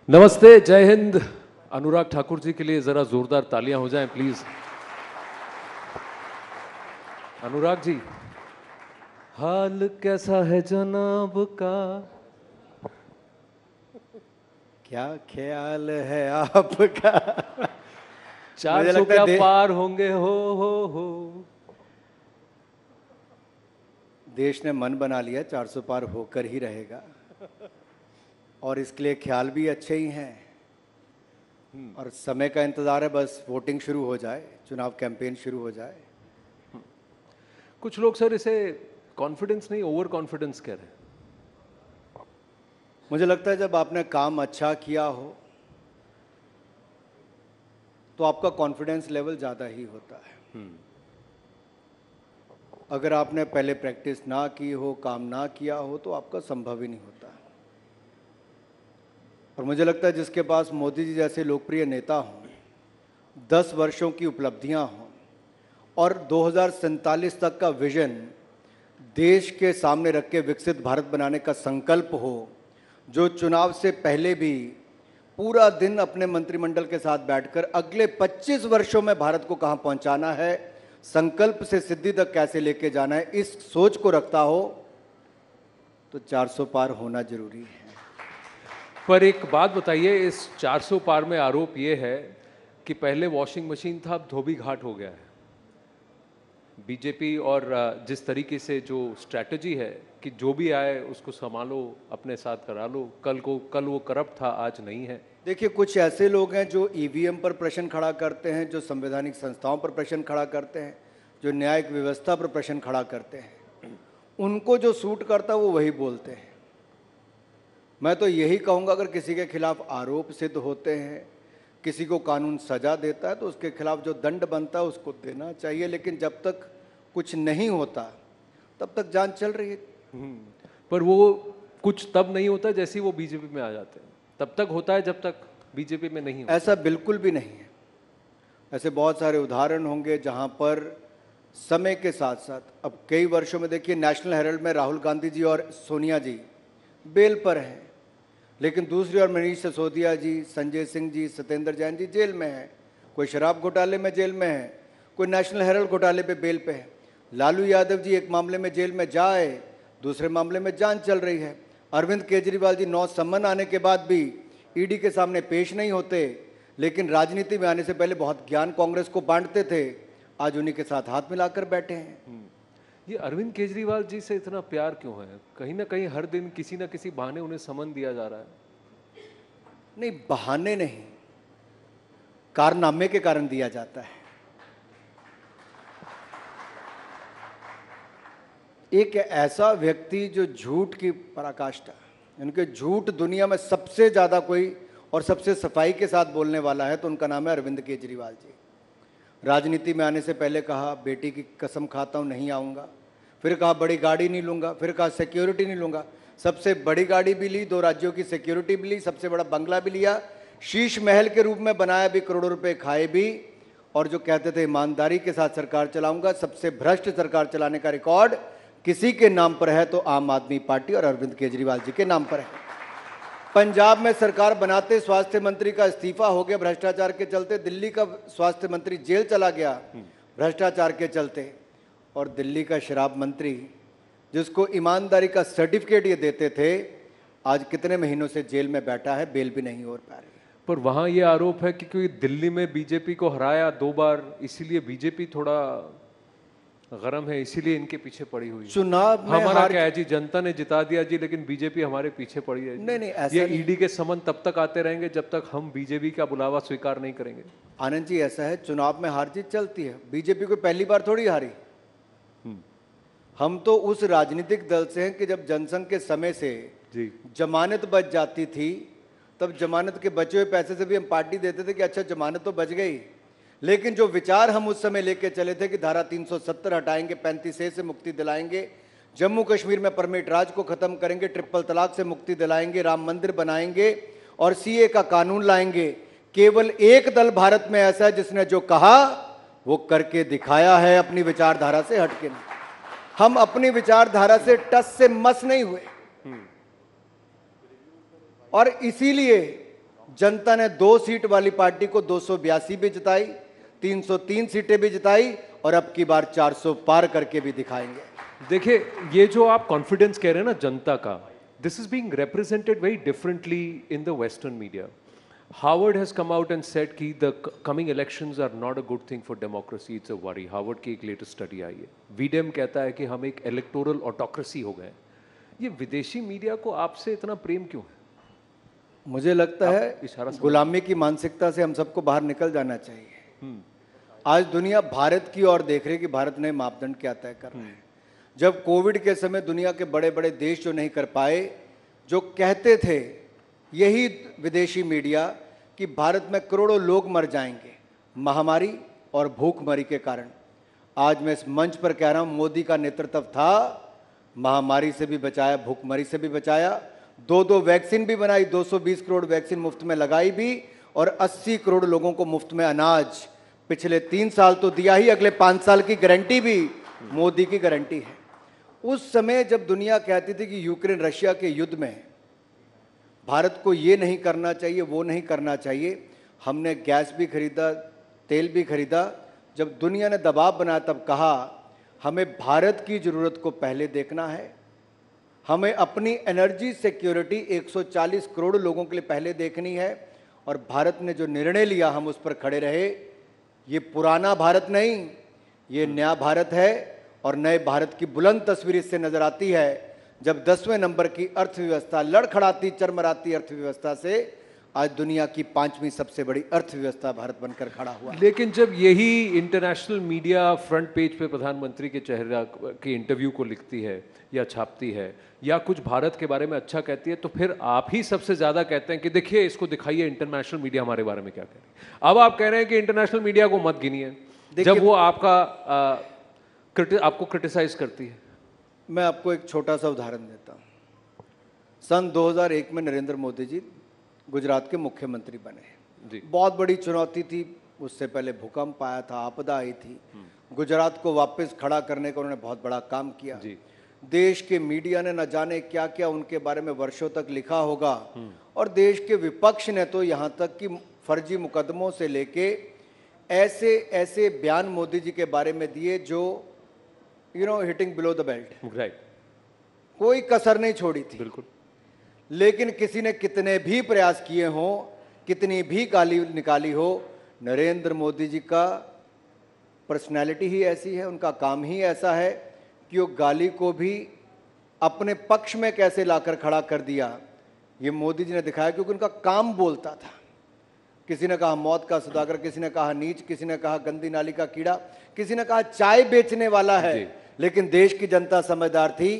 नमस्ते, जय हिंद। अनुराग ठाकुर जी के लिए जरा जोरदार तालियां हो जाएं प्लीज। अनुराग जी, हाल कैसा है जनाब का? क्या ख्याल है आपका? मुझे 400 लगता क्या है पार होंगे हो। देश ने मन बना लिया 400 पार होकर ही रहेगा, और इसके लिए ख्याल भी अच्छे ही हैं। और समय का इंतजार है, बस वोटिंग शुरू हो जाए, चुनाव कैंपेन शुरू हो जाए। कुछ लोग सर इसे कॉन्फिडेंस नहीं, ओवर कॉन्फिडेंस कह रहे हैं। मुझे लगता है जब आपने काम अच्छा किया हो तो आपका कॉन्फिडेंस लेवल ज़्यादा ही होता है। अगर आपने पहले प्रैक्टिस ना की हो, काम ना किया हो, तो आपका संभव ही नहीं होता। और मुझे लगता है जिसके पास मोदी जी जैसे लोकप्रिय नेता हों, 10 वर्षों की उपलब्धियां हों और 2047 तक का विजन देश के सामने रख के विकसित भारत बनाने का संकल्प हो, जो चुनाव से पहले भी पूरा दिन अपने मंत्रिमंडल के साथ बैठकर अगले 25 वर्षों में भारत को कहां पहुंचाना है, संकल्प से सिद्धि तक कैसे लेके जाना है, इस सोच को रखता हो, तो 400 पार होना जरूरी है। पर एक बात बताइए, इस 400 पार में आरोप ये है कि पहले वॉशिंग मशीन था, अब धोबी घाट हो गया है। बीजेपी और जिस तरीके से जो स्ट्रैटेजी है कि जो भी आए उसको संभालो, अपने साथ करा लो, कल वो करप्ट था, आज नहीं है। देखिए, कुछ ऐसे लोग हैं जो ईवीएम पर प्रश्न खड़ा करते हैं, जो संवैधानिक संस्थाओं पर प्रश्न खड़ा करते हैं, जो न्यायिक व्यवस्था पर प्रश्न खड़ा करते हैं। उनको जो सूट करता है वो वही बोलते हैं। मैं तो यही कहूँगा, अगर किसी के खिलाफ आरोप सिद्ध होते हैं, किसी को कानून सजा देता है, तो उसके खिलाफ जो दंड बनता है उसको देना चाहिए। लेकिन जब तक कुछ नहीं होता तब तक जान चल रही है। पर वो कुछ तब नहीं होता जैसे ही वो बीजेपी में आ जाते हैं, तब तक होता है जब तक बीजेपी में नहीं होता। ऐसा बिल्कुल भी नहीं है। ऐसे बहुत सारे उदाहरण होंगे जहां पर समय के साथ साथ, अब कई वर्षों में देखिए, नेशनल हेराल्ड में राहुल गांधी जी और सोनिया जी बेल पर हैं, लेकिन दूसरी ओर मनीष सिसोदिया जी, संजय सिंह जी, सत्येंद्र जैन जी जेल में हैं। कोई शराब घोटाले में जेल में है, कोई नेशनल हेराल्ड घोटाले पे बेल पे है। लालू यादव जी एक मामले में जेल में जाए, दूसरे मामले में जांच चल रही है। अरविंद केजरीवाल जी 9 सम्मन आने के बाद भी ईडी के सामने पेश नहीं होते, लेकिन राजनीति में आने से पहले बहुत ज्ञान कांग्रेस को बांटते थे, आज उन्हीं के साथ हाथ मिलाकर बैठे हैं। ये अरविंद केजरीवाल जी से इतना प्यार क्यों है? कहीं ना कहीं हर दिन किसी ना किसी बहाने उन्हें समन दिया जा रहा है। नहीं, बहाने नहीं, कारनामे के कारण दिया जाता है। एक ऐसा व्यक्ति जो झूठ की पराकाष्ठा, उनके झूठ दुनिया में सबसे ज्यादा कोई और सबसे सफाई के साथ बोलने वाला है, तो उनका नाम है अरविंद केजरीवाल जी। राजनीति में आने से पहले कहा बेटी की कसम खाता हूं नहीं आऊंगा, फिर कहा बड़ी गाड़ी नहीं लूंगा, फिर कहा सिक्योरिटी नहीं लूंगा। सबसे बड़ी गाड़ी भी ली, 2 राज्यों की सिक्योरिटी भी ली, सबसे बड़ा बंगला भी लिया, शीश महल के रूप में बनाया भी, करोड़ों रुपए खाए भी, और जो कहते थे ईमानदारी के साथ सरकार चलाऊंगा, सबसे भ्रष्ट सरकार चलाने का रिकॉर्ड किसी के नाम पर है तो आम आदमी पार्टी और अरविंद केजरीवाल जी के नाम पर है। पंजाब में सरकार बनाते स्वास्थ्य मंत्री का इस्तीफा हो गया भ्रष्टाचार के चलते, दिल्ली का स्वास्थ्य मंत्री जेल चला गया भ्रष्टाचार के चलते, और दिल्ली का शराब मंत्री जिसको ईमानदारी का सर्टिफिकेट ये देते थे, आज कितने महीनों से जेल में बैठा है, बेल भी नहीं हो पा रही। पर वहां ये आरोप है कि क्योंकि दिल्ली में बीजेपी को हराया 2 बार, इसीलिए बीजेपी थोड़ा गरम है, इसीलिए इनके पीछे पड़ी हुई है। चुनाव में हमारा क्या है जी, जनता ने जिता दिया जी, लेकिन बीजेपी हमारे पीछे पड़ी है। नहीं, ऐसा ये नहीं। ईडी के समन तब तक आते रहेंगे जब तक हम बीजेपी का बुलावा स्वीकार नहीं करेंगे। आनंद जी, ऐसा है, चुनाव में हार जीत चलती है, बीजेपी को पहली बार थोड़ी हारी। हम तो उस राजनीतिक दल से हैं कि जब जनसंघ के समय से जी जमानत बच जाती थी, तब जमानत के बचे हुए पैसे से भी हम पार्टी देते थे कि अच्छा जमानत तो बच गई, लेकिन जो विचार हम उस समय लेके चले थे कि धारा 370 हटाएंगे, 35A से मुक्ति दिलाएंगे, जम्मू कश्मीर में परमिट राज को खत्म करेंगे, ट्रिपल तलाक से मुक्ति दिलाएंगे, राम मंदिर बनाएंगे और सीए का कानून लाएंगे। केवल एक दल भारत में ऐसा है जिसने जो कहा वो करके दिखाया है, अपनी विचारधारा से हटके नहीं। हम अपनी विचारधारा से टस से मस नहीं हुए, और इसीलिए जनता ने 2 सीट वाली पार्टी को 282 भी जिताई, 303 सीटें भी जिताई और अब की बार 400 पार करके भी दिखाएंगे। देखिए, ये जो आप कॉन्फिडेंस कह रहे हैं ना जनता का, this is being represented very differently in the western media. Harvard has come out and said कि the coming elections are not a good thing for democracy, it's a worry. Harvard की एक latest study आई है। V-Dem कहता है कि हम एक electoral autocracy हो गए। ये विदेशी मीडिया को आपसे इतना प्रेम क्यों है? मुझे लगता है गुलामी की मानसिकता से हम सबको बाहर निकल जाना चाहिए। आज दुनिया भारत की ओर देख रही है कि भारत नए मापदंड क्या तय कर रहा है। जब कोविड के समय दुनिया के बड़े बड़े देश जो नहीं कर पाए, जो कहते थे यही विदेशी मीडिया कि भारत में करोड़ों लोग मर जाएंगे महामारी और भूखमरी के कारण, आज मैं इस मंच पर कह रहा हूं मोदी का नेतृत्व था, महामारी से भी बचाया, भूखमरी से भी बचाया, 2 वैक्सीन भी बनाई, 220 करोड़ वैक्सीन मुफ्त में लगाई भी और 80 करोड़ लोगों को मुफ्त में अनाज पिछले 3 साल तो दिया ही, अगले 5 साल की गारंटी भी मोदी की गारंटी है। उस समय जब दुनिया कहती थी कि यूक्रेन रशिया के युद्ध में भारत को ये नहीं करना चाहिए, वो नहीं करना चाहिए, हमने गैस भी खरीदा, तेल भी खरीदा। जब दुनिया ने दबाव बनाया तब कहा हमें भारत की ज़रूरत को पहले देखना है, हमें अपनी एनर्जी सिक्योरिटी 140 करोड़ लोगों के लिए पहले देखनी है। और भारत ने जो निर्णय लिया हम उस पर खड़े रहे। ये पुराना भारत नहीं, ये नया भारत है और नए भारत की बुलंद तस्वीर इससे नजर आती है जब 10वें नंबर की अर्थव्यवस्था लड़खड़ाती चरमराती अर्थव्यवस्था से आज दुनिया की 5वीं सबसे बड़ी अर्थव्यवस्था भारत बनकर खड़ा हुआ। लेकिन जब यही इंटरनेशनल मीडिया फ्रंट पेज पे प्रधानमंत्री के चेहरे के इंटरव्यू को लिखती है या छापती है या कुछ भारत के बारे में अच्छा कहती है, तो फिर आप ही सबसे ज्यादा कहते हैं कि देखिए इसको दिखाइए इंटरनेशनल मीडिया हमारे बारे में क्या कह रही है। अब आप कह रहे हैं कि इंटरनेशनल मीडिया को मत गिनिए जब वो आपको क्रिटिसाइज करती है। मैं आपको एक छोटा सा उदाहरण देता हूँ। सन 2001 में नरेंद्र मोदी जी गुजरात के मुख्यमंत्री बने। बहुत बड़ी चुनौती थी, उससे पहले भूकंप आया था, आपदा आई थी। गुजरात को वापस खड़ा करने का उन्होंने बहुत बड़ा काम किया। देश के मीडिया ने न जाने क्या क्या उनके बारे में वर्षों तक लिखा होगा और देश के विपक्ष ने तो यहाँ तक कि फर्जी मुकदमों से लेके ऐसे ऐसे बयान मोदी जी के बारे में दिए जो hitting below the belt, right, कोई कसर नहीं छोड़ी थी। बिल्कुल। लेकिन किसी ने कितने भी प्रयास किए हों, कितनी भी गाली निकाली हो, नरेंद्र मोदी जी का पर्सनैलिटी ही ऐसी है, उनका काम ही ऐसा है कि वो गाली को भी अपने पक्ष में कैसे लाकर खड़ा कर दिया, ये मोदी जी ने दिखाया। क्योंकि उनका काम बोलता था। किसी ने कहा मौत का सौदागर, किसी ने कहा नीच, किसी ने कहा गंदी नाली का कीड़ा, किसी ने कहा चाय बेचने वाला है। लेकिन देश की जनता समझदार थी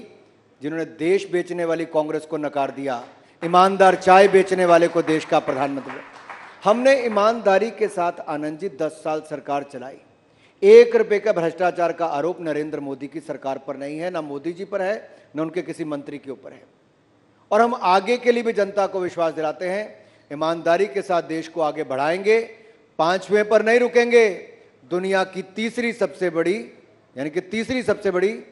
जिन्होंने देश बेचने वाली कांग्रेस को नकार दिया, ईमानदार चाय बेचने वाले को देश का प्रधानमंत्री। हमने ईमानदारी के साथ आनंद जी 10 साल सरकार चलाई। 1 रुपए का भ्रष्टाचार का आरोप नरेंद्र मोदी की सरकार पर नहीं है, ना मोदी जी पर है, न उनके किसी मंत्री के ऊपर है। और हम आगे के लिए भी जनता को विश्वास दिलाते हैं, ईमानदारी के साथ देश को आगे बढ़ाएंगे, 5वें पर नहीं रुकेंगे। दुनिया की तीसरी सबसे बड़ी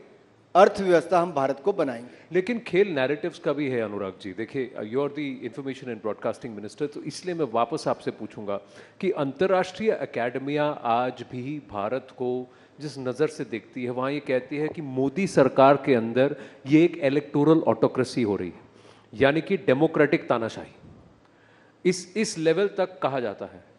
अर्थव्यवस्था हम भारत को बनाएंगे। लेकिन खेल नैरेटिव्स का भी है अनुराग जी। देखिए, you are the information and broadcasting minister, तो इसलिए मैं वापस आपसे पूछूंगा कि अंतर्राष्ट्रीय अकेडमियां आज भी भारत को जिस नज़र से देखती है, वहाँ ये कहती है कि मोदी सरकार के अंदर ये एक इलेक्टोरल ऑटोक्रेसी हो रही है, यानी कि डेमोक्रेटिक तानाशाही। इस लेवल तक कहा जाता है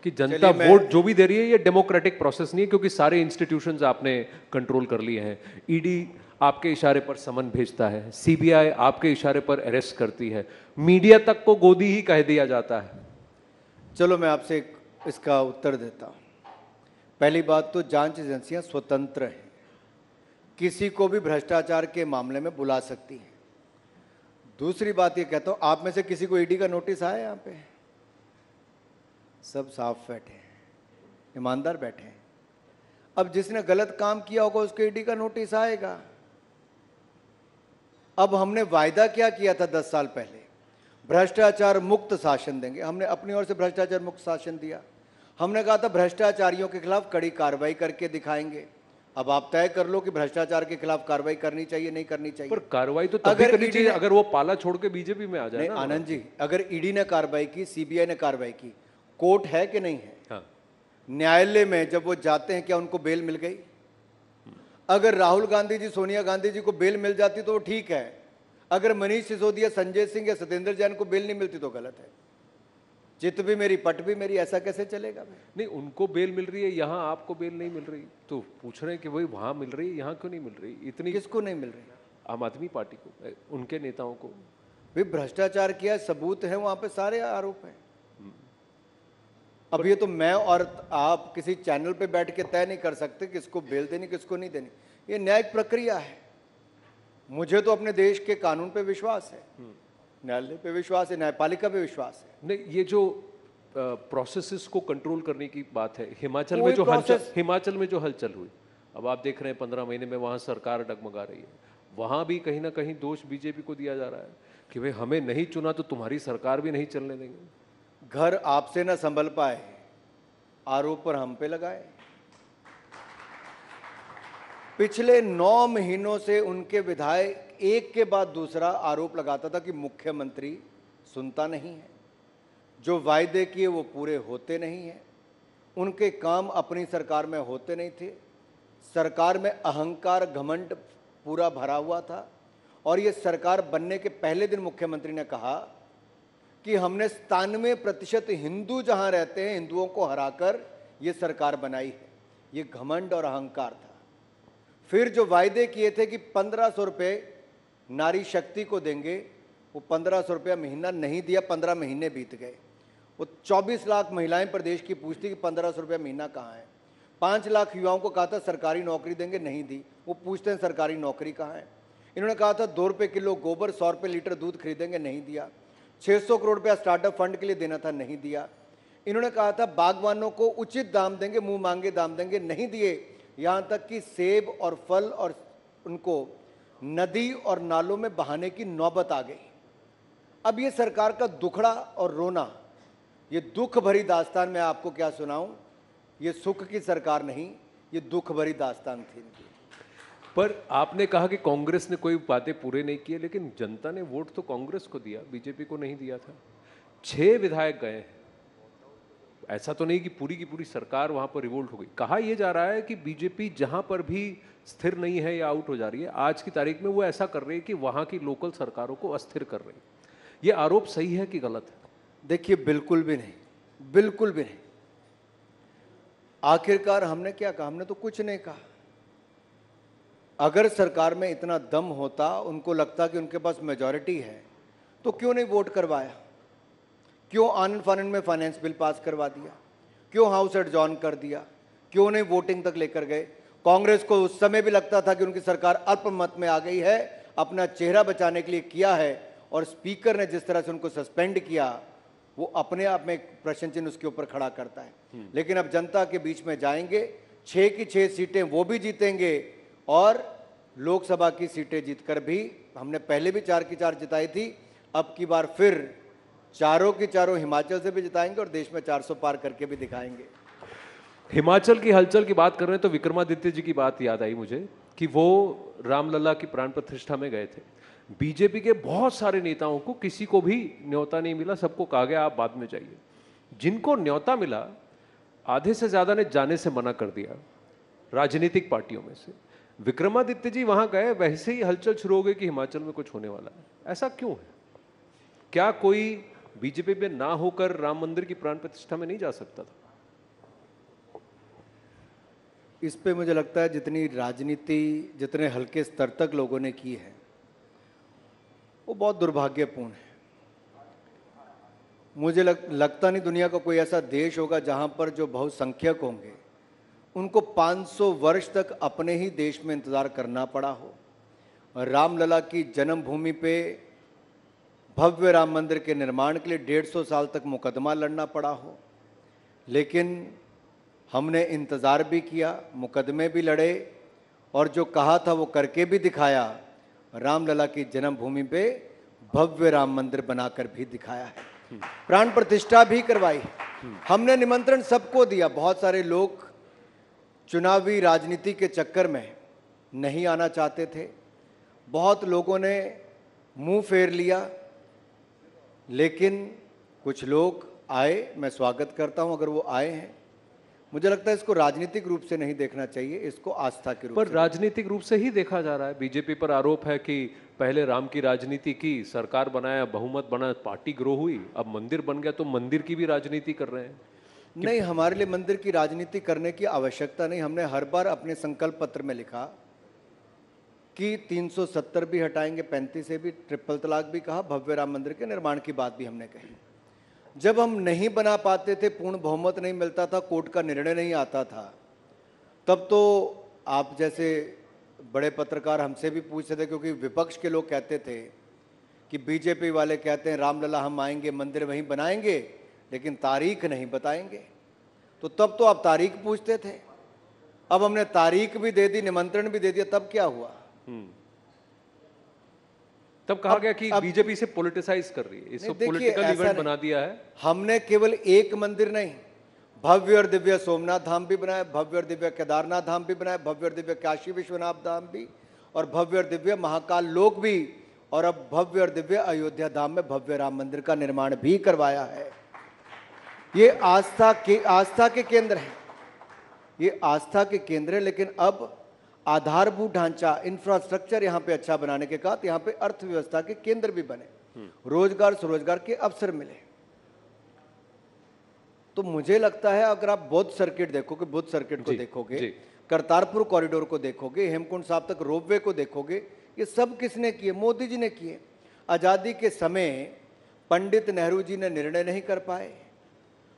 कि जनता वोट जो भी दे रही है ये डेमोक्रेटिक प्रोसेस नहीं है, क्योंकि सारे इंस्टीट्यूशंस आपने कंट्रोल कर लिए हैं। ईडी आपके इशारे पर समन भेजता है, सीबीआई आपके इशारे पर अरेस्ट करती है, मीडिया तक को गोदी ही कह दिया जाता है। चलो मैं आपसे इसका उत्तर देता हूं। पहली बात तो जांच एजेंसियां स्वतंत्र हैं, किसी को भी भ्रष्टाचार के मामले में बुला सकती हैं। दूसरी बात ये कहता हूं, आप में से किसी को ईडी का नोटिस आया? यहाँ पे सब साफ बैठे हैं, ईमानदार बैठे हैं। अब जिसने गलत काम किया होगा उसको ईडी का नोटिस आएगा। अब हमने वायदा क्या किया था 10 साल पहले? भ्रष्टाचार मुक्त शासन देंगे। हमने अपनी ओर से भ्रष्टाचार मुक्त शासन दिया। हमने कहा था भ्रष्टाचारियों के खिलाफ कड़ी कार्रवाई करके दिखाएंगे। अब आप तय कर लो कि भ्रष्टाचार के खिलाफ कार्रवाई करनी चाहिए, नहीं करनी चाहिए। पर कार्रवाई तो तब भी अगर करनी ईडी चाहिए ने- अगर वो पाला छोड़ के बीजेपी में आ जाए नहीं ना। आनंद जी, अगर ईडी ने कार्रवाई की, सीबीआई ने कार्रवाई की, कोर्ट है कि नहीं है? हाँ, न्यायालय में जब वो जाते हैं क्या उनको बेल मिल गई? अगर राहुल गांधी जी, सोनिया गांधी जी को बेल मिल जाती तो वो ठीक है, अगर मनीष सिसोदिया, संजय सिंह या सत्येंद्र जैन को बेल नहीं मिलती तो गलत है। चित भी मेरी पट भी मेरी, ऐसा कैसे चलेगा भाई? नहीं उनको बेल मिल रही है, यहाँ आपको बेल नहीं मिल रही, तो पूछ रहे हैं कि भाई वहां मिल रही है, यहाँ क्यों नहीं मिल रही? इतनी किसको नहीं मिल रही? आम आदमी पार्टी को, उनके नेताओं को। भाई भ्रष्टाचार किया, सबूत है, वहां पे सारे आरोप हैं। अब ये तो मैं और आप किसी चैनल पे बैठ के तय नहीं कर सकते किसको बेल देनी किसको नहीं देनी। ये न्यायिक प्रक्रिया है। मुझे तो अपने देश के कानून पे विश्वास है, न्यायालय पे विश्वास है, न्यायपालिका पे विश्वास है। नहीं, ये जो प्रोसेसेस को कंट्रोल करने की बात है, हिमाचल कोई में जो हलचल, process- हिमाचल में जो हलचल हुई, अब आप देख रहे हैं 15 महीने में वहां सरकार डगमगा रही है। वहां भी कहीं ना कहीं दोष बीजेपी को दिया जा रहा है कि भाई हमें नहीं चुना तो तुम्हारी सरकार भी नहीं चलने देंगे। घर आपसे ना संभल पाए, आरोप पर हम पे लगाए। पिछले 9 महीनों से उनके विधायक एक के बाद दूसरा आरोप लगाता था कि मुख्यमंत्री सुनता नहीं है, जो वायदे किए वो पूरे होते नहीं हैं, उनके काम अपनी सरकार में होते नहीं थे, सरकार में अहंकार घमंड पूरा भरा हुआ था। और ये सरकार बनने के पहले दिन मुख्यमंत्री ने कहा कि हमने 97% हिंदू जहां रहते हैं हिंदुओं को हराकर ये सरकार बनाई है। ये घमंड और अहंकार था। फिर जो वायदे किए थे कि 1500 रुपये नारी शक्ति को देंगे, वो 1500 रुपया महीना नहीं दिया, 15 महीने बीत गए। वो 24 लाख महिलाएं प्रदेश की पूछती कि 1500 रुपया महीना कहाँ है। 5 लाख युवाओं को कहा था सरकारी नौकरी देंगे, नहीं दी। वो पूछते हैं सरकारी नौकरी कहाँ है। इन्होंने कहा था 2 रुपये किलो गोबर, 100 रुपये लीटर दूध खरीदेंगे, नहीं दिया। 600 करोड़ रुपया स्टार्टअप फंड के लिए देना था, नहीं दिया। इन्होंने कहा था बागवानों को उचित दाम देंगे, मुंह मांगे दाम देंगे, नहीं दिए। यहाँ तक कि सेब और फल और उनको नदी और नालों में बहाने की नौबत आ गई। अब ये सरकार का दुखड़ा और रोना, ये दुख भरी दास्तान मैं आपको क्या सुनाऊं। ये सुख की सरकार नहीं, ये दुख भरी दास्तान थी इनकी। पर आपने कहा कि कांग्रेस ने कोई बातें पूरे नहीं किए, लेकिन जनता ने वोट तो कांग्रेस को दिया, बीजेपी को नहीं दिया था। 6 विधायक गए हैं, ऐसा तो नहीं कि पूरी की पूरी सरकार वहां पर रिवोल्ट हो गई। कहा यह जा रहा है कि बीजेपी जहां पर भी स्थिर नहीं है या आउट हो जा रही है, आज की तारीख में वो ऐसा कर रही है कि वहां की लोकल सरकारों को अस्थिर कर रही है। ये आरोप सही है कि गलत है? देखिए बिल्कुल भी नहीं, बिल्कुल भी नहीं। आखिरकार हमने क्या कहा? हमने तो कुछ नहीं कहा। अगर सरकार में इतना दम होता, उनको लगता कि उनके पास मेजॉरिटी है, तो क्यों नहीं वोट करवाया? क्यों आनंद फानंद में फाइनेंस बिल पास करवा दिया? क्यों हाउस एडजॉर्न कर दिया? क्यों नहीं वोटिंग तक लेकर गए? कांग्रेस को उस समय भी लगता था कि उनकी सरकार अल्पमत में आ गई है, अपना चेहरा बचाने के लिए किया है। और स्पीकर ने जिस तरह से उनको सस्पेंड किया, वो अपने आप में एक प्रश्न चिन्ह उसके ऊपर खड़ा करता है। लेकिन अब जनता के बीच में जाएंगे, 6 की 6 सीटें वो भी जीतेंगे और लोकसभा की सीटें जीतकर भी, हमने पहले भी 4 की 4 जिताई थी, अब की बार फिर 4 की 4 हिमाचल से भी जिताएंगे और देश में 400 पार करके भी दिखाएंगे। हिमाचल की हलचल की बात कर रहे हैं तो विक्रमादित्य जी की बात याद आई मुझे कि वो रामलला की प्राण प्रतिष्ठा में गए थे। बीजेपी के बहुत सारे नेताओं को किसी को भी न्योता नहीं मिला, सबको कहा गया आप बाद में जाइए। जिनको न्योता मिला, आधे से ज्यादा ने जाने से मना कर दिया राजनीतिक पार्टियों में से। विक्रमादित्य जी वहां गए, वैसे ही हलचल शुरू हो गई कि हिमाचल में कुछ होने वाला है। ऐसा क्यों है? क्या कोई बीजेपी में ना होकर राम मंदिर की प्राण प्रतिष्ठा में नहीं जा सकता था? इस पे मुझे लगता है जितनी राजनीति जितने हल्के स्तर तक लोगों ने की है, वो बहुत दुर्भाग्यपूर्ण है। मुझे लगता नहीं दुनिया का कोई ऐसा देश होगा जहां पर जो बहुसंख्यक होंगे उनको 500 वर्ष तक अपने ही देश में इंतजार करना पड़ा हो। रामलला की जन्मभूमि पे भव्य राम मंदिर के निर्माण के लिए 150 साल तक मुकदमा लड़ना पड़ा हो। लेकिन हमने इंतजार भी किया, मुकदमे भी लड़े और जो कहा था वो करके भी दिखाया। रामलला की जन्मभूमि पे भव्य राम मंदिर बनाकर भी दिखाया है, प्राण प्रतिष्ठा भी करवाई। हमने निमंत्रण सबको दिया। बहुत सारे लोग चुनावी राजनीति के चक्कर में नहीं आना चाहते थे। बहुत लोगों ने मुंह फेर लिया, लेकिन कुछ लोग आए। मैं स्वागत करता हूं अगर वो आए हैं। मुझे लगता है इसको राजनीतिक रूप से नहीं देखना चाहिए, इसको आस्था के रूप पर से। राजनीतिक रूप से ही देखा जा रहा है। बीजेपी पर आरोप है कि पहले राम की राजनीति की, सरकार बनाया, बहुमत बना, पार्टी ग्रो हुई, अब मंदिर बन गया तो मंदिर की भी राजनीति कर रहे हैं। नहीं, हमारे लिए मंदिर की राजनीति करने की आवश्यकता नहीं। हमने हर बार अपने संकल्प पत्र में लिखा कि 370 भी हटाएंगे, 35 से भी, ट्रिपल तलाक भी कहा, भव्य राम मंदिर के निर्माण की बात भी हमने कही। जब हम नहीं बना पाते थे, पूर्ण बहुमत नहीं मिलता था, कोर्ट का निर्णय नहीं आता था, तब तो आप जैसे बड़े पत्रकार हमसे भी पूछते थे, क्योंकि विपक्ष के लोग कहते थे कि बीजेपी वाले कहते हैं रामलला हम आएंगे, मंदिर वहीं बनाएंगे, लेकिन तारीख नहीं बताएंगे। तो तब तो आप तारीख पूछते थे। अब हमने तारीख भी दे दी, निमंत्रण भी दे दिया, तब क्या हुआ? तब कहा गया कि बीजेपी से पॉलिटिसाइज कर रही है, इसको पॉलिटिकल इवेंट बना दिया है। हमने केवल एक मंदिर नहीं, भव्य और दिव्य सोमनाथ धाम भी बनाया, भव्य और दिव्य केदारनाथ धाम भी बनाया, भव्य और दिव्य काशी विश्वनाथ धाम भी, और भव्य और दिव्य महाकाल लोक भी, और अब भव्य और दिव्य अयोध्या धाम में भव्य राम मंदिर का निर्माण भी करवाया है। ये आस्था के केंद्र है, ये आस्था के केंद्र है। लेकिन अब आधारभूत ढांचा, इंफ्रास्ट्रक्चर यहाँ पे अच्छा बनाने के साथ यहाँ पे अर्थव्यवस्था के केंद्र भी बने, रोजगार स्वरोजगार के अवसर मिले। तो मुझे लगता है अगर आप बुद्ध सर्किट देखोगे, बुद्ध सर्किट को देखोगे, करतारपुर कॉरिडोर को देखोगे, हेमकुंड साहब तक रोपवे को देखोगे, ये सब किसने किए? मोदी जी ने किए। आजादी के समय पंडित नेहरू जी ने निर्णय नहीं कर पाए,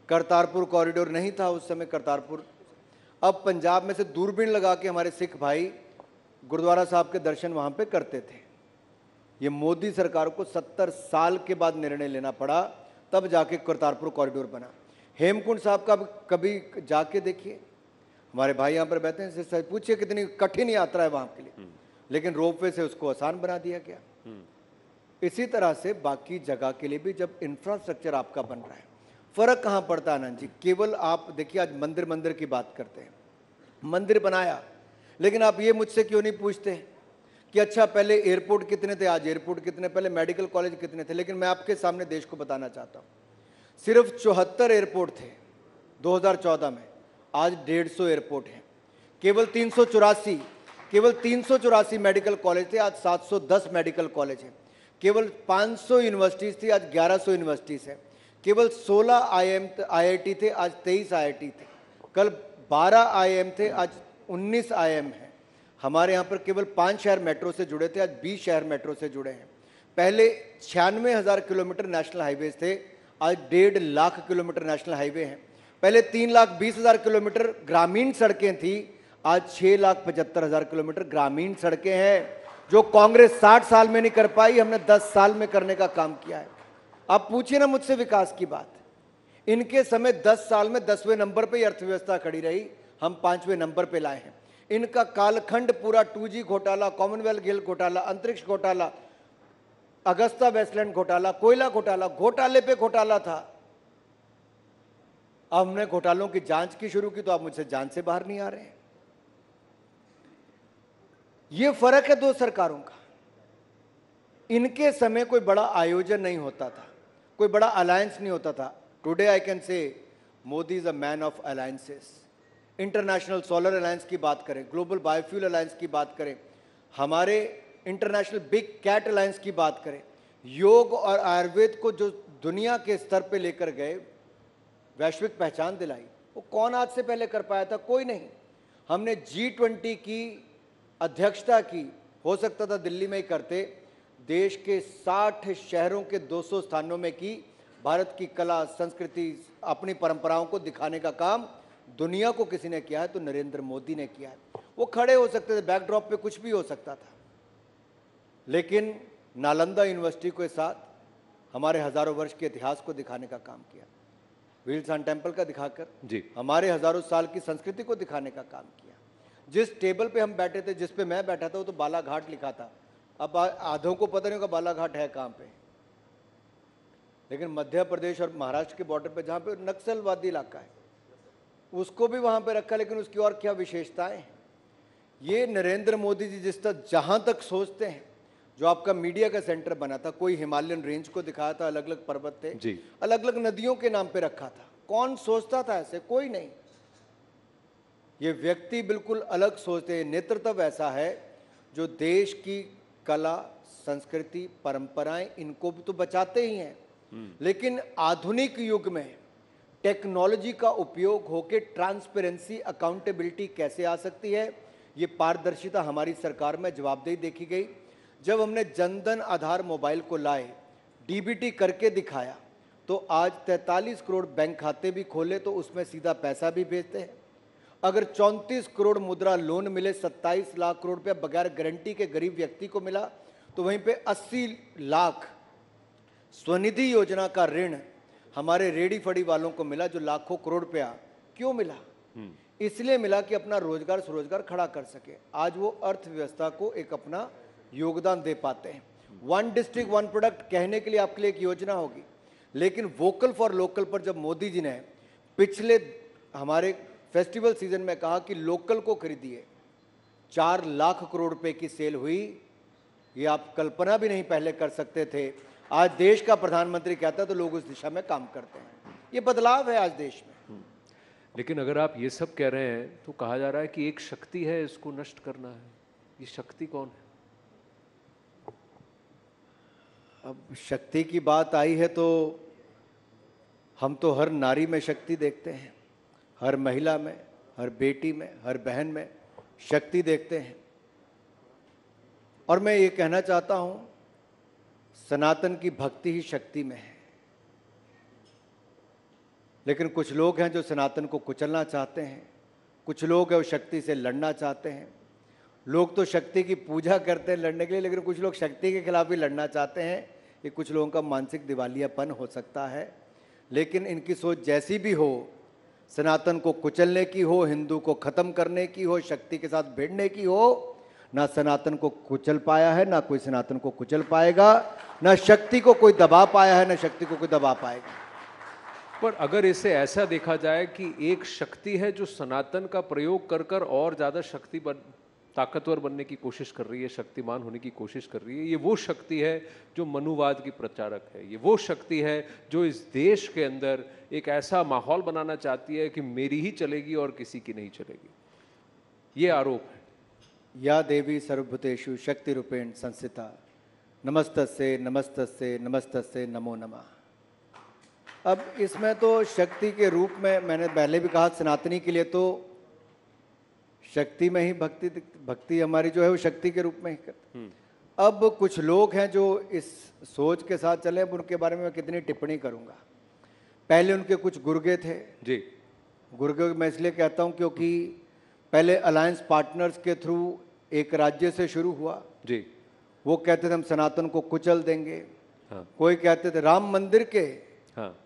करतारपुर कॉरिडोर नहीं था उस समय करतारपुर। अब पंजाब में से दूरबीन लगा के हमारे सिख भाई गुरुद्वारा साहब के दर्शन वहां पे करते थे। ये मोदी सरकार को 70 साल के बाद निर्णय लेना पड़ा, तब जाके करतारपुर कॉरिडोर बना। हेमकुंड साहब का कभी जाके देखिए, हमारे भाई यहाँ पर बैठे हैं, इससे पूछिए कितनी कठिन यात्रा है वहां के लिए, लेकिन रोपवे से उसको आसान बना दिया गया। इसी तरह से बाकी जगह के लिए भी जब इंफ्रास्ट्रक्चर आपका बन रहा है, फर्क कहाँ पड़ता है आनंद जी? केवल आप देखिए, आज मंदिर की बात करते हैं, मंदिर बनाया, लेकिन आप ये मुझसे क्यों नहीं पूछते कि अच्छा पहले एयरपोर्ट कितने थे, आज एयरपोर्ट कितने, पहले मेडिकल कॉलेज कितने थे? लेकिन मैं आपके सामने देश को बताना चाहता हूँ, सिर्फ 74 एयरपोर्ट थे 2014 में, आज 150 एयरपोर्ट हैं। केवल 384 मेडिकल कॉलेज थे, आज 710 मेडिकल कॉलेज हैं। केवल 500 यूनिवर्सिटीज थी, आज 1100 यूनिवर्सिटीज हैं। केवल 16 IIT थे, आज 23 IIT थे। कल 12 IIM थे, आज 19 IIM हैं। हमारे यहाँ पर केवल 5 शहर मेट्रो से जुड़े थे, आज 20 शहर मेट्रो से जुड़े हैं। पहले 96,000 किलोमीटर नेशनल हाईवे थे, आज 1.5 लाख किलोमीटर नेशनल हाईवे हैं। पहले 3,20,000 किलोमीटर ग्रामीण सड़कें थी, आज 6,75,000 किलोमीटर ग्रामीण सड़कें हैं, जो कांग्रेस 60 साल में नहीं कर पाई, हमने 10 साल में करने का काम किया है। आप पूछिए ना मुझसे विकास की बात, इनके समय 10 साल में 10वें नंबर पे अर्थव्यवस्था खड़ी रही, हम 5वें नंबर पे लाए हैं। इनका कालखंड पूरा 2G घोटाला, कॉमनवेल्थ खेल घोटाला, अंतरिक्ष घोटाला, अगस्ता वेस्टलैंड घोटाला, कोयला घोटाला, घोटाले पे घोटाला था। अब हमने घोटालों की जांच की शुरू की, तो आप मुझसे जांच से बाहर नहीं आ रहे हैं। ये फर्क है दो सरकारों का। इनके समय कोई बड़ा आयोजन नहीं होता था, कोई बड़ा अलायंस नहीं होता था। Today I can say Modi is a man of alliances. International solar alliance की बात करें, ग्लोबल बायोफ्यूल अलायंस की बात करें, हमारे इंटरनेशनल बिग कैट अलायंस की बात करें, योग और आयुर्वेद को जो दुनिया के स्तर पे लेकर गए, वैश्विक पहचान दिलाई, वो कौन आज से पहले कर पाया था? कोई नहीं। हमने G20 की अध्यक्षता की, हो सकता था दिल्ली में ही करते, देश के 60 शहरों के 200 स्थानों में की। भारत की कला, संस्कृति, अपनी परंपराओं को दिखाने का काम दुनिया को किसी ने किया है तो नरेंद्र मोदी ने किया है। वो खड़े हो सकते थे, बैकड्रॉप पे कुछ भी हो सकता था, लेकिन नालंदा यूनिवर्सिटी के साथ हमारे हजारों वर्ष के इतिहास को दिखाने का काम किया, व्हील सन टेम्पल का दिखाकर जी हमारे हजारों साल की संस्कृति को दिखाने का काम किया। जिस टेबल पे हम बैठे थे, जिस पे मैं बैठा था, वो तो बालाघाट लिखा था। अब आधों को पता नहीं होगा बालाघाट है कहाँ पे, लेकिन मध्य प्रदेश और महाराष्ट्र के बॉर्डर पे, जहाँ पे नक्सलवादी इलाका है, उसको भी वहां पे रखा, लेकिन उसकी और क्या विशेषताएं हैं? ये नरेंद्र मोदी जी जिस तक जहां तक सोचते हैं, जो आपका मीडिया का सेंटर बना था, कोई हिमालयन रेंज को दिखाया था, अलग अलग पर्वत थे, जी। अलग अलग नदियों के नाम पे रखा था। कौन सोचता था ऐसे? कोई नहीं। ये व्यक्ति बिल्कुल अलग सोचते हैं। नेतृत्व ऐसा है जो देश की कला, संस्कृति, परंपराएं, इनको भी तो बचाते ही हैं, लेकिन आधुनिक युग में टेक्नोलॉजी का उपयोग होकर ट्रांसपेरेंसी, अकाउंटेबिलिटी कैसे आ सकती है, ये पारदर्शिता हमारी सरकार में जवाबदेही देखी गई। जब हमने जनधन आधार मोबाइल को लाए, डीबीटी करके दिखाया, तो आज 43 करोड़ बैंक खाते भी खोले तो उसमें सीधा पैसा भी भेजते हैं। अगर 34 करोड़ मुद्रा लोन मिले, 27 लाख करोड़ रुपया बगैर गारंटी के गरीब व्यक्ति को मिला, तो वहीं पे 80 लाख स्वनिधि योजना का ऋण हमारे रेडी फड़ी वालों को मिला, जो लाखों करोड़ रुपया क्यों मिला? इसलिए मिला कि अपना रोजगार स्वरोजगार खड़ा कर सके। आज वो अर्थव्यवस्था को एक अपना योगदान दे पाते हैं। वन डिस्ट्रिक्ट वन प्रोडक्ट कहने के लिए आपके लिए एक योजना होगी, लेकिन वोकल फॉर लोकल पर जब मोदी जी ने पिछले हमारे फेस्टिवल सीजन में कहा कि लोकल को खरीदिए, 4 लाख करोड़ रुपए की सेल हुई। ये आप कल्पना भी नहीं पहले कर सकते थे। आज देश का प्रधानमंत्री कहता है तो लोग उस दिशा में काम करते हैं। ये बदलाव है आज देश में। लेकिन अगर आप ये सब कह रहे हैं तो कहा जा रहा है कि एक शक्ति है, इसको नष्ट करना है। ये शक्ति कौन है? अब शक्ति की बात आई है तो हम तो हर नारी में शक्ति देखते हैं, हर महिला में, हर बेटी में, हर बहन में शक्ति देखते हैं। और मैं ये कहना चाहता हूं, सनातन की भक्ति ही शक्ति में है। लेकिन कुछ लोग हैं जो सनातन को कुचलना चाहते हैं, कुछ लोग हैं वो शक्ति से लड़ना चाहते हैं। लोग तो शक्ति की पूजा करते हैं लड़ने के लिए, लेकिन कुछ लोग शक्ति के खिलाफ भी लड़ना चाहते हैं। ये कुछ लोगों का मानसिक दिवालियापन हो सकता है, लेकिन इनकी सोच जैसी भी हो, सनातन को कुचलने की हो, हिंदू को खत्म करने की हो, शक्ति के साथ भिड़ने की हो, ना सनातन को कुचल पाया है, ना कोई सनातन को कुचल पाएगा, ना शक्ति को कोई दबा पाया है, ना शक्ति को कोई दबा पाएगा। पर अगर इसे ऐसा देखा जाए कि एक शक्ति है जो सनातन का प्रयोग कर कर और ज्यादा ताकतवर बनने की कोशिश कर रही है, शक्तिमान होने की कोशिश कर रही है, ये वो शक्ति है जो मनुवाद की प्रचारक है। ये वो शक्ति है जो इस देश के अंदर एक ऐसा माहौल बनाना चाहती है कि मेरी ही चलेगी और किसी की नहीं चलेगी। ये आरोप है। या देवी सर्वभूतेषु शक्ति रूपेण संस्थिता नमस्तस्ये नमस्तस्ये नमस्तस्ये नमो नमः। अब इसमें तो शक्ति के रूप में मैंने पहले भी कहा, सनातनी के लिए तो शक्ति में ही भक्ति हमारी जो है वो शक्ति के रूप में ही करते। अब कुछ लोग हैं जो इस सोच के साथ चले, अब उनके बारे में मैं कितनी टिप्पणी करूंगा। पहले उनके कुछ गुर्गे थे जी। गुर्गे मैं इसलिए कहता हूं क्योंकि पहले अलायंस पार्टनर्स के थ्रू एक राज्य से शुरू हुआ जी। वो कहते थे हम सनातन को कुचल देंगे। हाँ। कोई कहते थे राम मंदिर के, हाँ।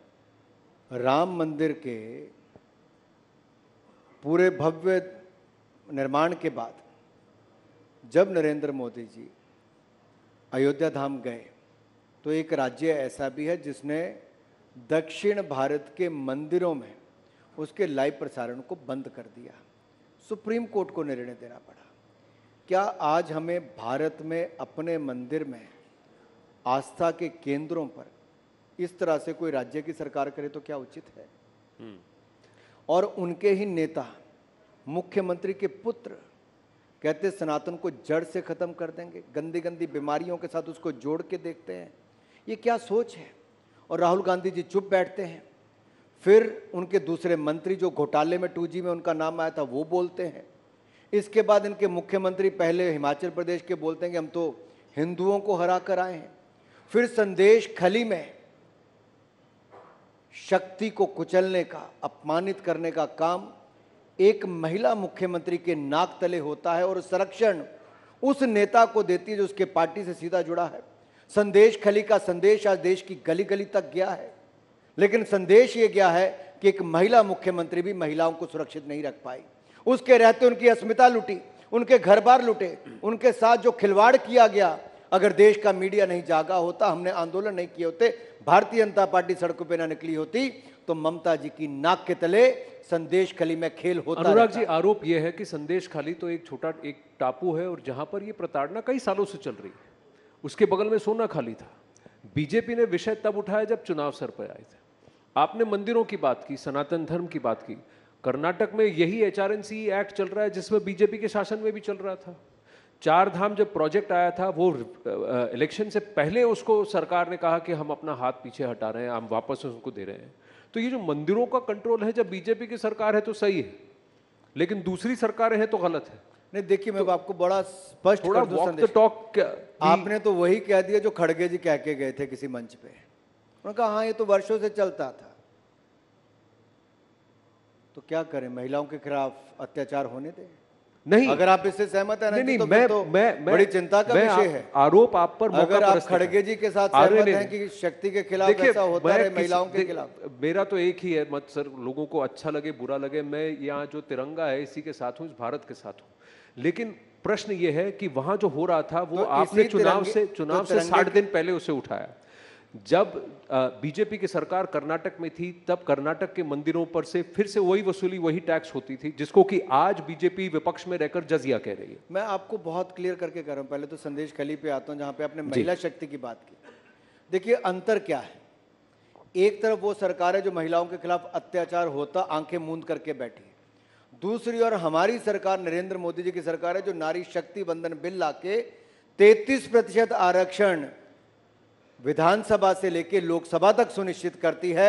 राम मंदिर के पूरे भव्य निर्माण के बाद जब नरेंद्र मोदी जी अयोध्या धाम गए तो एक राज्य ऐसा भी है जिसने दक्षिण भारत के मंदिरों में उसके लाइव प्रसारण को बंद कर दिया। सुप्रीम कोर्ट को निर्णय देना पड़ा। क्या आज हमें भारत में अपने मंदिर में आस्था के केंद्रों पर इस तरह से कोई राज्य की सरकार करे तो क्या उचित है? और उनके ही नेता मुख्यमंत्री के पुत्र कहते सनातन को जड़ से खत्म कर देंगे, गंदी गंदी बीमारियों के साथ उसको जोड़ के देखते हैं। ये क्या सोच है? और राहुल गांधी जी चुप बैठते हैं। फिर उनके दूसरे मंत्री जो घोटाले में 2G में उनका नाम आया था वो बोलते हैं। इसके बाद इनके मुख्यमंत्री पहले हिमाचल प्रदेश के बोलते हैं कि हम तो हिंदुओं को हरा कर आए हैं। फिर संदेश खली में शक्ति को कुचलने का, अपमानित करने का काम एक महिला मुख्यमंत्री के नाक तले होता है और संरक्षण उस नेता को देती है जो उसके पार्टी से सीधा जुड़ा है। संदेश खली का संदेश आज देश की गली गली तक गया है, लेकिन संदेश ये गया है कि एक महिला मुख्यमंत्री भी महिलाओं को सुरक्षित नहीं रख पाई। उसके रहते उनकी अस्मिता लुटी, उनके घर बार लुटे, उनके साथ जो खिलवाड़ किया गया। अगर देश का मीडिया नहीं जागा होता, हमने आंदोलन नहीं किए होते, भारतीय जनता पार्टी सड़कों पर ना निकली होती, तो ममता जी की नाक के तले संदेश खली में खेल होता अनुराग रहता जी, है। आरोप यह है कि संदेश खाली तो एक छोटा एक टापू है और जहां पर यह प्रताड़ना कई सालों से चल रही है, उसके बगल में सोना खाली था। बीजेपी ने विषय तब उठाया जब चुनाव सर पर आए थे। आपने मंदिरों की बात की, सनातन धर्म की बात की। कर्नाटक में यही एचआरएनसी एक्ट चल रहा है जिसमें बीजेपी के शासन में भी चल रहा था। चार धाम जब प्रोजेक्ट आया था, वो इलेक्शन से पहले उसको सरकार ने कहा कि हम अपना हाथ पीछे हटा रहे हैं, हम वापस उनको दे रहे हैं। तो ये जो मंदिरों का कंट्रोल है, जब बीजेपी की सरकार है तो सही है, लेकिन दूसरी सरकारें हैं तो गलत है। नहीं देखिए, मैं आपको बड़ा स्पष्ट थोड़ा कर दूं वॉक द संदेश। टॉक। आपने तो वही कह दिया जो खड़गे जी कह के गए थे किसी मंच पे। उन्होंने कहा हाँ ये तो वर्षों से चलता था। तो क्या करें, महिलाओं के खिलाफ अत्याचार होने दें? नहीं, अगर आप इससे सहमत है ना नहीं, तो मैं फिर तो बड़ी चिंता का विषय है। आरोप आप पर मौका अगर आप परस्ती का। खड़गे जी के साथ अरे सहमत नहीं, हैं कि शक्ति के खिलाफ देखिए, ऐसा होता मैं रहे, किसी- महिलाओं के देख- खिलाफ। मेरा तो एक ही है मत सर, लोगों को अच्छा लगे बुरा लगे, मैं यहाँ जो तिरंगा है इसी के साथ हूँ, इस भारत के साथ हूँ। लेकिन प्रश्न ये है कि वहां जो हो रहा था वो तो आपने इसी चुनाव से तिरंगे 60 दिन पहले उसे उठाया। जब बीजेपी की सरकार कर्नाटक में थी, तब कर्नाटक के मंदिरों पर से फिर से वही वसूली, वही टैक्स होती थी, जिसको कि आज बीजेपी विपक्ष में रहकर जजिया कह रही है। मैं आपको बहुत क्लियर करके कह रहा हूं। पहले तो संदेश खली पे आता हूं जहां पे आपने महिला शक्ति की बात की। देखिए अंतर क्या है, एक तरफ वो सरकार है जो महिलाओं के खिलाफ अत्याचार होता आंखें मूंद करके बैठी है, दूसरी ओर हमारी सरकार, नरेंद्र मोदी जी की सरकार है जो नारी शक्ति वंदन बिल लाके 33% आरक्षण विधानसभा से लेके लोकसभा तक सुनिश्चित करती है।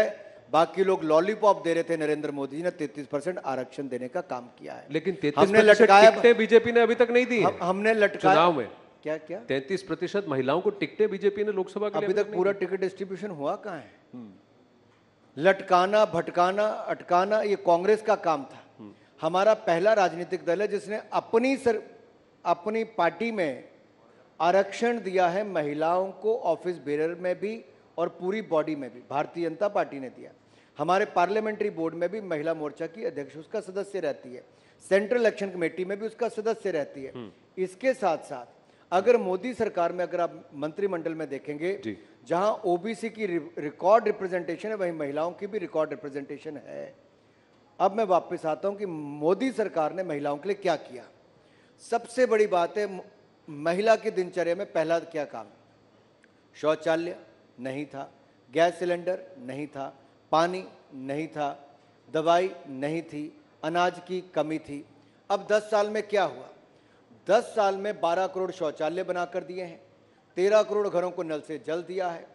बाकी लोग लॉलीपॉप दे रहे थे, नरेंद्र मोदी जी ने 33% आरक्षण देने का काम किया है। लेकिन हमने 33% लटकाया, टिकटें बीजेपी ने अभी तक नहीं दी हैं। हमने लटकाया चुनाव में क्या क्या 33% महिलाओं को टिकटें बीजेपी ने लोकसभा के लिए अभी तक पूरा टिकट डिस्ट्रीब्यूशन हुआ कहाँ है? लटकाना, भटकाना, अटकाना ये कांग्रेस का काम था। हमारा पहला राजनीतिक दल है जिसने अपनी पार्टी में आरक्षण दिया है महिलाओं को, ऑफिस बेरर में भी और पूरी बॉडी में भी भारतीय जनता पार्टी ने दिया। हमारे पार्लियामेंट्री बोर्ड में भी महिला मोर्चा की अध्यक्ष उसका सदस्य रहती है, सेंट्रल इलेक्शन कमेटी में भी उसका सदस्य रहती है। इसके साथ साथ अगर मोदी सरकार में अगर आप मंत्रिमंडल में देखेंगे, जहां ओबीसी की रिकॉर्ड रिप्रेजेंटेशन है, वहीं महिलाओं की भी रिकॉर्ड रिप्रेजेंटेशन है। अब मैं वापस आता हूं कि मोदी सरकार ने महिलाओं के लिए क्या किया। सबसे बड़ी बात है, महिला की दिनचर्या में पहला क्या काम? शौचालय नहीं था, गैस सिलेंडर नहीं था, पानी नहीं था, दवाई नहीं थी, अनाज की कमी थी। अब 10 साल में क्या हुआ? 10 साल में 12 करोड़ शौचालय बनाकर दिए हैं, 13 करोड़ घरों को नल से जल दिया है,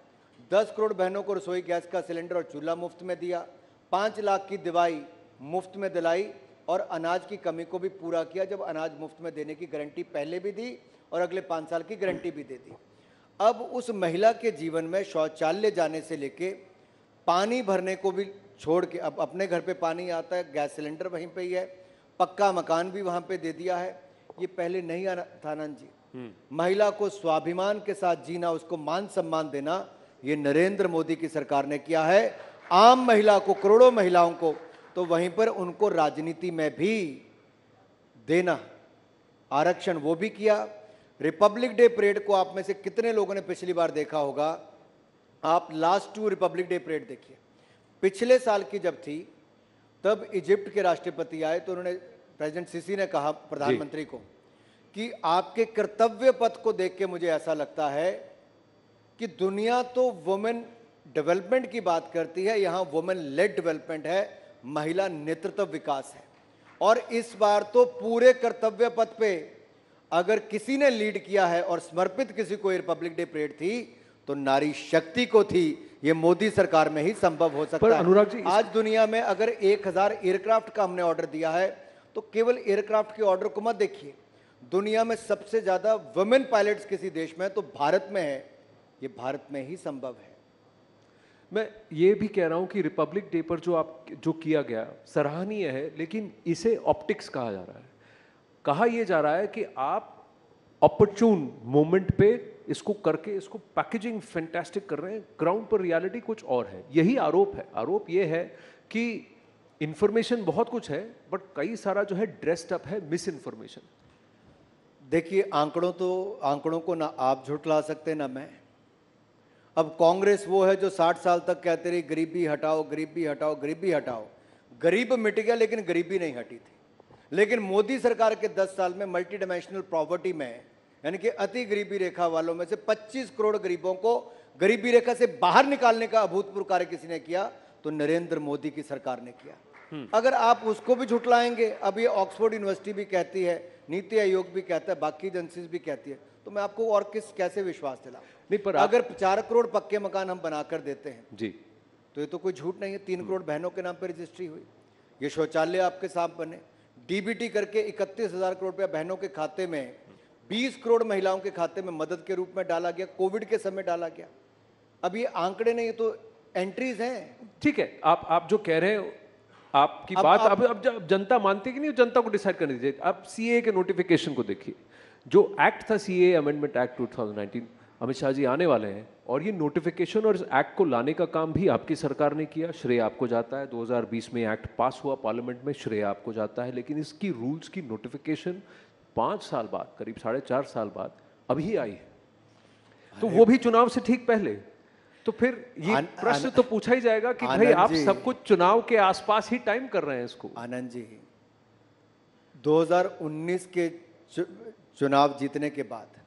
10 करोड़ बहनों को रसोई गैस का सिलेंडर और चूल्हा मुफ्त में दिया, 5 लाख की दवाई मुफ्त में दिलाई और अनाज की कमी को भी पूरा किया, जब अनाज मुफ्त में देने की गारंटी पहले भी दी और अगले 5 साल की गारंटी भी दे दी। अब उस महिला के जीवन में शौचालय जाने से लेके पानी भरने को भी छोड़ के, अब अपने घर पे पानी आता है, गैस सिलेंडर वहीं पे ही है, पक्का मकान भी वहां पे दे दिया है। ये पहले नहीं आना था आनंद जी। महिला को स्वाभिमान के साथ जीना, उसको मान सम्मान देना, ये नरेंद्र मोदी की सरकार ने किया है। आम महिला को, करोड़ों महिलाओं को, तो वहीं पर उनको राजनीति में भी देना आरक्षण, वो भी किया। रिपब्लिक डे परेड को आप में से कितने लोगों ने पिछली बार देखा होगा? आप लास्ट 2 रिपब्लिक डे परेड देखिए। पिछले साल की जब थी, तब इजिप्ट के राष्ट्रपति आए तो उन्होंने, प्रेसिडेंट सीसी ने कहा प्रधानमंत्री को कि आपके कर्तव्य पथ को देख के मुझे ऐसा लगता है कि दुनिया तो वुमेन डेवलपमेंट की बात करती है, यहां वुमेन लेड डेवलपमेंट है, महिला नेतृत्व विकास है। और इस बार तो पूरे कर्तव्य पथ पे अगर किसी ने लीड किया है और समर्पित किसी को रिपब्लिक डे परेड थी तो नारी शक्ति को थी। ये मोदी सरकार में ही संभव हो सकता है। अनुराग जी, आज दुनिया में अगर 1000 एयरक्राफ्ट का हमने ऑर्डर दिया है तो केवल एयरक्राफ्ट के ऑर्डर को मत देखिए, दुनिया में सबसे ज्यादा वुमेन पायलट्स किसी देश में है तो भारत में है। ये भारत में ही संभव है। मैं ये भी कह रहा हूं कि रिपब्लिक डे पर जो किया गया सराहनीय है, लेकिन इसे ऑप्टिक्स कहा जा रहा है। कहा यह जा रहा है कि आप ऑपर्चून मोमेंट पे इसको करके इसको पैकेजिंग फैंटास्टिक कर रहे हैं, ग्राउंड पर रियलिटी कुछ और है। यही आरोप है। आरोप यह है कि इंफॉर्मेशन बहुत कुछ है, बट कई सारा जो है ड्रेस्ड अप है मिस इन्फॉर्मेशन। देखिए आंकड़ों को ना आप झुठला सकते ना मैं। अब कांग्रेस वो है जो 60 साल तक कहते रही गरीबी हटाओ, गरीबी हटाओ, गरीबी हटाओ। गरीब मिट गया लेकिन गरीबी नहीं हटी थी। लेकिन मोदी सरकार के 10 साल में मल्टी डायमेंशनल प्रॉपर्टी में, यानी कि अति गरीबी रेखा वालों में से 25 करोड़ गरीबों को गरीबी रेखा से बाहर निकालने का अभूतपूर्व कार्य किसी ने किया तो नरेंद्र मोदी की सरकार ने किया। अगर आप उसको भी झुटलाएंगे, अब ये ऑक्सफोर्ड यूनिवर्सिटी भी कहती है, नीति आयोग भी कहता है, बाकी एजेंसीज भी कहती है, तो मैं आपको और कैसे विश्वास दिलाऊं? नहीं, पर अगर 4 करोड़ पक्के मकान हम बनाकर देते हैं जी, तो ये तो कोई झूठ नहीं है। 3 करोड़ बहनों के नाम पर रजिस्ट्री हुई, ये शौचालय आपके साथ बने, डीबीटी करके 31,000 करोड़ रुपया बहनों के खाते में, 20 करोड़ महिलाओं के खाते में मदद के रूप में डाला गया, कोविड के समय डाला गया। अब ये आंकड़े नहीं, तो एंट्रीज हैं। ठीक है, आप जो कह रहे हैं आपकी बात अब जनता मानती है कि नहीं, जनता को डिसाइड करने दीजिए। अब सीए के नोटिफिकेशन को देखिए, जो एक्ट था CA amendment act 2019, Amit Shah ji आने वाले हैं और ये नोटिफिकेशन और इस एक्ट को लाने का काम भी आपकी सरकार ने किया, श्रेय आपको जाता है। 2020 में एक्ट पास हुआ पार्लियामेंट में, श्रेय आपको जाता है। लेकिन इसकी रूल्स की नोटिफिकेशन 5 साल बाद, करीब 4.5 साल बाद अभी आई है, तो वो भी चुनाव से ठीक पहले। तो फिर ये प्रश्न तो पूछा ही जाएगा कि भाई आप सब कुछ चुनाव के आसपास ही टाइम कर रहे हैं इसको। आनंद जी, 2019 के चुनाव जीतने के बाद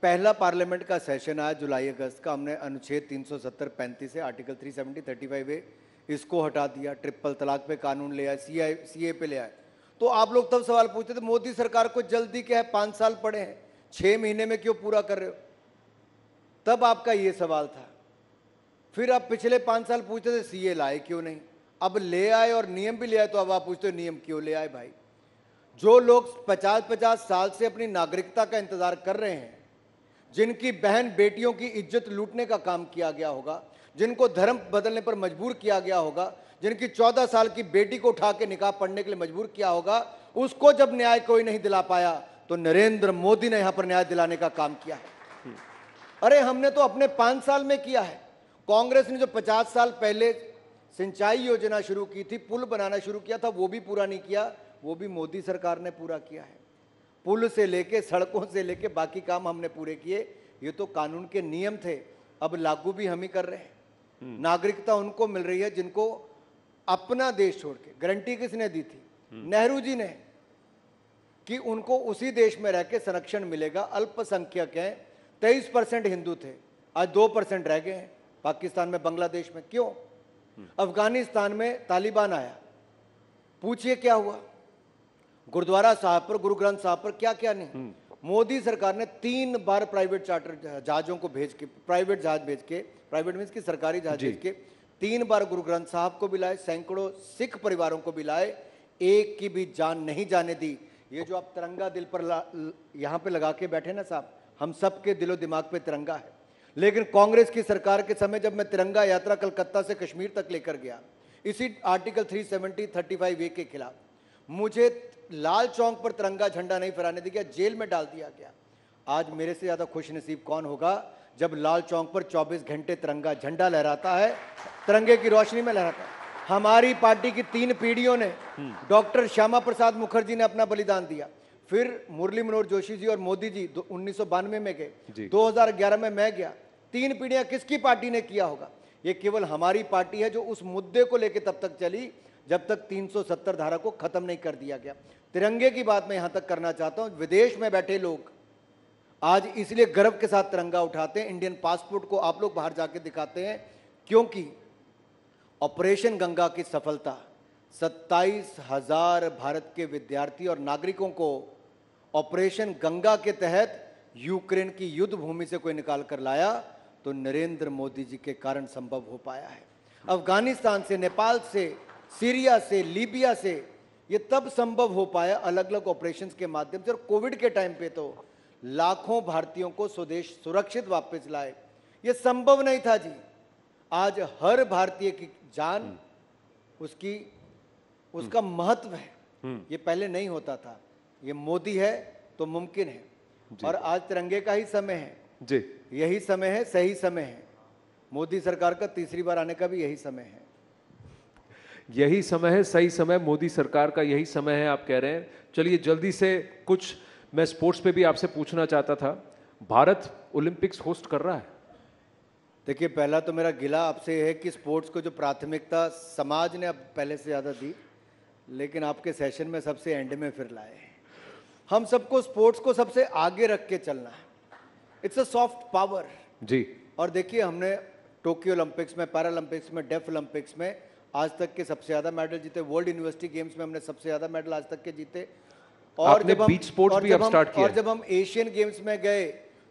पहला पार्लियामेंट का सेशन आया जुलाई अगस्त का, हमने अनुच्छेद 370 35 से आर्टिकल 370 35A इसको हटा दिया, ट्रिपल तलाक पे कानून ले आए, सीए पे ले आए। तो आप लोग तब सवाल पूछते थे मोदी सरकार को जल्दी क्या है, 5 साल पड़े हैं, 6 महीने में क्यों पूरा कर रहे हो? तब आपका ये सवाल था। फिर आप पिछले 5 साल पूछते थे सीए लाए क्यों नहीं, अब ले आए और नियम भी ले आए, तो अब आप पूछते हो नियम क्यों ले आए? भाई, जो लोग 50-50 साल से अपनी नागरिकता का इंतजार कर रहे हैं, जिनकी बहन बेटियों की इज्जत लूटने का काम किया गया होगा, जिनको धर्म बदलने पर मजबूर किया गया होगा, जिनकी 14 साल की बेटी को उठा के निकाह पढ़ने के लिए मजबूर किया होगा, उसको जब न्याय कोई नहीं दिला पाया तो नरेंद्र मोदी ने यहां पर न्याय दिलाने का काम किया है। अरे हमने तो अपने 5 साल में किया है। कांग्रेस ने जो 50 साल पहले सिंचाई योजना शुरू की थी, पुल बनाना शुरू किया था, वो भी पूरा नहीं किया, वो भी मोदी सरकार ने पूरा किया है। पुल से लेके, सड़कों से लेके बाकी काम हमने पूरे किए। ये तो कानून के नियम थे, अब लागू भी हम ही कर रहे हैं। नागरिकता उनको मिल रही है जिनको अपना देश छोड़ के, गारंटी किसने दी थी? नेहरू जी ने, कि उनको उसी देश में रह के संरक्षण मिलेगा। अल्पसंख्यक हैं, 23% हिंदू थे, आज 2% रह गए हैं पाकिस्तान में, बांग्लादेश में। क्यों? अफगानिस्तान में तालिबान आया, पूछिए क्या हुआ? गुरुद्वारा साहब पर, गुरु ग्रंथ साहब पर क्या क्या नहीं। मोदी सरकार ने 3 बार प्राइवेट चार्टर जहाजों को भेज के, प्राइवेट जहाज भेज के, प्राइवेट मींस की सरकारी जहाज भेज के 3 बार गुरु ग्रंथ साहब को भी लाए, सैकड़ों सिख परिवारों को भी लाए, एक की भी जान नहीं जाने दी। ये जो आप तिरंगा दिल पर यहाँ पे लगा के बैठे ना साहब, हम सबके दिलो दिमाग पे तिरंगा है। लेकिन कांग्रेस की सरकार के समय जब मैं तिरंगा यात्रा कलकत्ता से कश्मीर तक लेकर गया, इसी आर्टिकल 370 35A के खिलाफ, मुझे लाल चौक पर तिरंगा झंडा नहीं फहराने दिया, जेल में डाल दिया गया। आज मेरे से ज्यादा खुश नसीब कौन होगा जब लाल चौक पर 24 घंटे तिरंगा झंडा लहराता है, तिरंगे की रोशनी में लहराता है। हमारी पार्टी की 3 पीढ़ियों ने, डॉक्टर श्यामा प्रसाद मुखर्जी ने अपना बलिदान दिया, फिर मुरली मनोहर जोशी जी और मोदी जी 1992 में गए, 2011 में मैं गया। 3 पीढ़ियां किसकी पार्टी ने किया होगा? ये केवल हमारी पार्टी है जो उस मुद्दे को लेकर तब तक चली जब तक 370 धारा को खत्म नहीं कर दिया गया। तिरंगे की बात मैं यहां तक करना चाहता हूं, विदेश में बैठे लोग आज इसलिए गर्व के साथ तिरंगा उठाते हैं, इंडियन पासपोर्ट को आप लोग बाहर जाके दिखाते हैं, क्योंकि ऑपरेशन गंगा की सफलता 27,000 भारत के विद्यार्थी और नागरिकों को ऑपरेशन गंगा के तहत यूक्रेन की युद्ध भूमि से कोई निकाल कर लाया तो नरेंद्र मोदी जी के कारण संभव हो पाया है। अफगानिस्तान से, नेपाल से, सीरिया से, लीबिया से ये तब संभव हो पाया अलग अलग ऑपरेशंस के माध्यम से। और कोविड के टाइम पे तो लाखों भारतीयों को स्वदेश सुरक्षित वापस लाए, ये संभव नहीं था जी। आज हर भारतीय की जान, उसका महत्व है, ये पहले नहीं होता था। ये मोदी है तो मुमकिन है, और आज तिरंगे का ही समय है जी, यही समय है, सही समय है। मोदी सरकार का तीसरी बार आने का भी यही समय है। यही समय है, सही समय, मोदी सरकार का यही समय है, आप कह रहे हैं। चलिए जल्दी से कुछ मैं स्पोर्ट्स पे भी आपसे पूछना चाहता था। भारत ओलंपिक्स होस्ट कर रहा है, देखिए, पहला तो मेरा गिला आपसे है कि स्पोर्ट्स को जो प्राथमिकता समाज ने अब पहले से ज़्यादा दी, लेकिन आपके सेशन में सबसे एंड में फिर लाए। हम सबको स्पोर्ट्स को सबसे आगे रख के चलना है। इट्स अ सॉफ्ट पावर जी। और देखिए, हमने टोक्यो ओलंपिक्स में, पैरालंपिक्स में, डेफ ओलंपिक्स में आज तक के सबसे ज़्यादा मेडल जीते। वर्ल्ड यूनिवर्सिटी गेम्स में हमने सबसे ज़्यादा मेडल आज तक के जीते। और आपने बीच स्पोर्ट्स भी अब स्टार्ट किया। और जब हम एशियन गेम्स में गए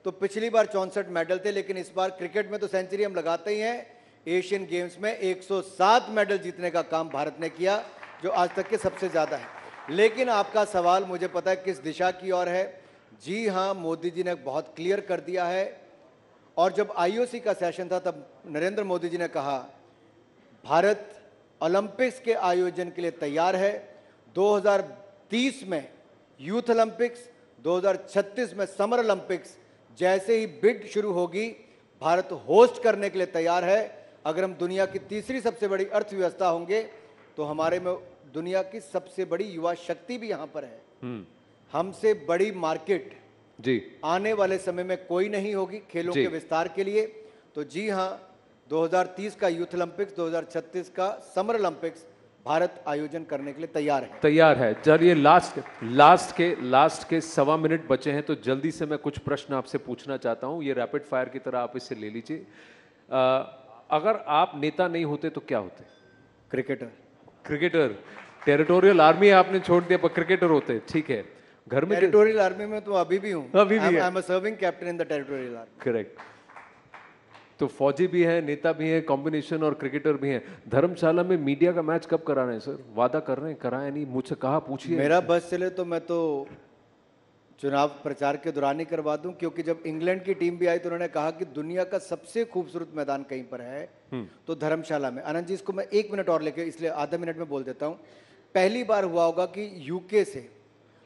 तो पिछली बार 64 मेडल थे, लेकिन इस बार क्रिकेट में तो सेंचुरी हम लगाते ही हैं। एशियन गेम्स में 107 मेडल जीतने का काम भारत ने किया, जो आज तक के सबसे ज़्यादा है। लेकिन आपका सवाल मुझे पता है किस दिशा की ओर है। जी हाँ, मोदी जी ने बहुत क्लियर कर दिया है। और जब आईओसी का सेशन था तब नरेंद्र मोदी जी ने कहा भारत ओलंपिक्स के आयोजन के लिए तैयार है। 2030 में यूथ ओलंपिक्स, 2036 में समर ओलंपिक्स, जैसे ही बिड शुरू होगी भारत होस्ट करने के लिए तैयार है। अगर हम दुनिया की तीसरी सबसे बड़ी अर्थव्यवस्था होंगे तो हमारे में दुनिया की सबसे बड़ी युवा शक्ति भी यहां पर है। हमसे बड़ी मार्केट जी आने वाले समय में कोई नहीं होगी खेलों के विस्तार के लिए। तो जी हाँ, 2030 का यूथ ओलंपिक्स, 2036 का समर ओलंपिक्स भारत आयोजन करने के लिए तैयार है। चलिए, लास्ट के 1.25 मिनट बचे हैं, तो जल्दी से मैं कुछ प्रश्न आपसे पूछना चाहता हूं। ये रैपिड फायर की तरह आप इसे ले लीजिए। अगर आप नेता नहीं होते तो क्या होते? क्रिकेटर। टेरिटोरियल आर्मी आपने छोड़ दिया, पर क्रिकेटर होते। ठीक है। घर में टेरिटोरियल आर्मी में तो अभी भी हूं। अभी भी I am a serving captain in the territorial army. Correct. तो फौजी भी है, नेता भी है, कॉम्बिनेशन, और क्रिकेटर भी है। धर्मशाला में मीडिया का मैच कब करा रहे हैं सर? वादा कर रहे हैं, कराया नहीं? मुझसे कहा, पूछिए। मेरा बस चले तो मैं तो चुनाव प्रचार के दौरान ही करवा दूं, क्योंकि जब इंग्लैंड की टीम भी आई तो उन्होंने कहा कि दुनिया का सबसे खूबसूरत मैदान कहीं पर है तो धर्मशाला में। आनंद जी, इसको मैं 1 मिनट और लेके, इसलिए आधा मिनट में बोल देता हूं। पहली बार हुआ होगा कि यूके से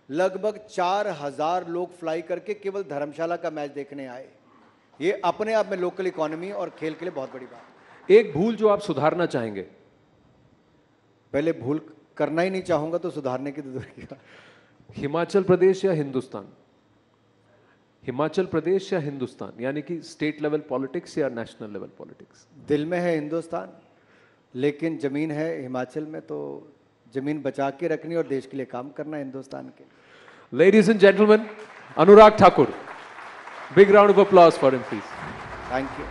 लगभग 4000 लोग फ्लाई करके केवल धर्मशाला का मैच देखने आए। ये अपने आप में लोकल इकोनॉमी और खेल के लिए बहुत बड़ी बात। एक भूल जो आप सुधारना चाहेंगे? पहले भूल करना ही नहीं चाहूंगा तो सुधारने की तो दूर की बात। हिमाचल प्रदेश या हिंदुस्तान? हिमाचल प्रदेश या हिंदुस्तान, यानी कि स्टेट लेवल पॉलिटिक्स या नेशनल लेवल पॉलिटिक्स? दिल में है हिंदुस्तान, लेकिन जमीन है हिमाचल में, तो जमीन बचा के रखनी और देश के लिए काम करना हिंदुस्तान के। Ladies and gentleman, Anurag Thakur, big round of applause for him please. Thank you.